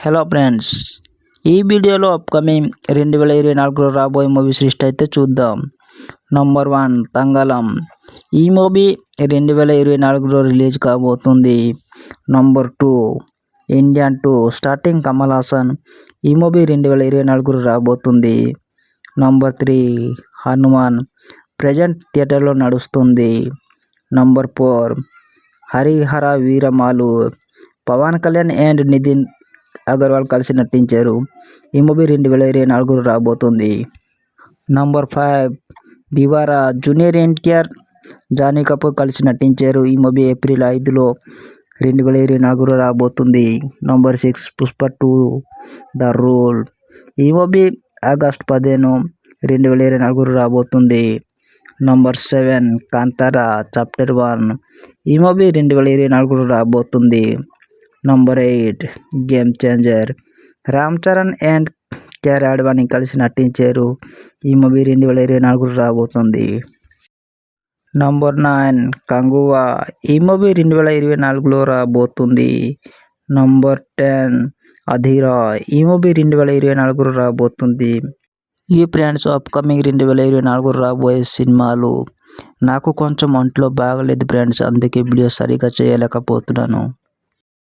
Hello friends, ఈ వీడియోలో upcoming 2024లో రాబోయే మూవీస్ లిస్ట్ అయితే చూద్దాం. నంబర్ 1 తంగలం. ఈ మూవీ 2024లో రిలీజ్ కాబోతుంది. Number 2 Indian 2 starting Kamal Haasan. ఈ మూవీ 2024లో రాబోతుంది. నంబర్ 3 హనుమాన్. ప్రజెంట్ థియేటర్లో నడుస్తుంది. నంబర్ 4 హరిహర వీరమాలు. పవన్ కళ్యాణ్ అండ్ నితిన్ అగర్వాల్ కలిసి నటించారు. ఈ మూవీ 2024లో రాబోతుంది. నంబర్ 5 దివారా. జూనియర్ ఎన్టీఆర్, జానీ కపూర్ కలిసి నటించారు. ఈ మూవీ ఏప్రిల్ 5లో 2024లో రాబోతుంది. Number 6 Pushpa 2 the rule. ఈ మూవీ ఆగస్టు 15, 2024లో రాబోతుంది. Number 7 Kantara chapter 1. ఈ మూవీ 2024లో రాబోతుంది. Number 8 game changer. Ram Charan and Kiara Advani కలిసి నటించారు. ఈ మూవీ 2024లో రాబోతుంది. నంబర్ 9 కంగువా. ఈ మూవీ 2024లో రాబోతుంది. నంబర్ 10 అధీరా. ఈ మూవీ 2024లో రాబోతుంది. ఈ ఫ్రెండ్స్ అప్కమింగ్ 2024లో రాబోయే సినిమాలు. నాకు కొంచెం ఒంట్లో బాగలేదు ఫ్రెండ్స్, అందుకే వీడియో సరిగా చేయలేకపోతున్నాను.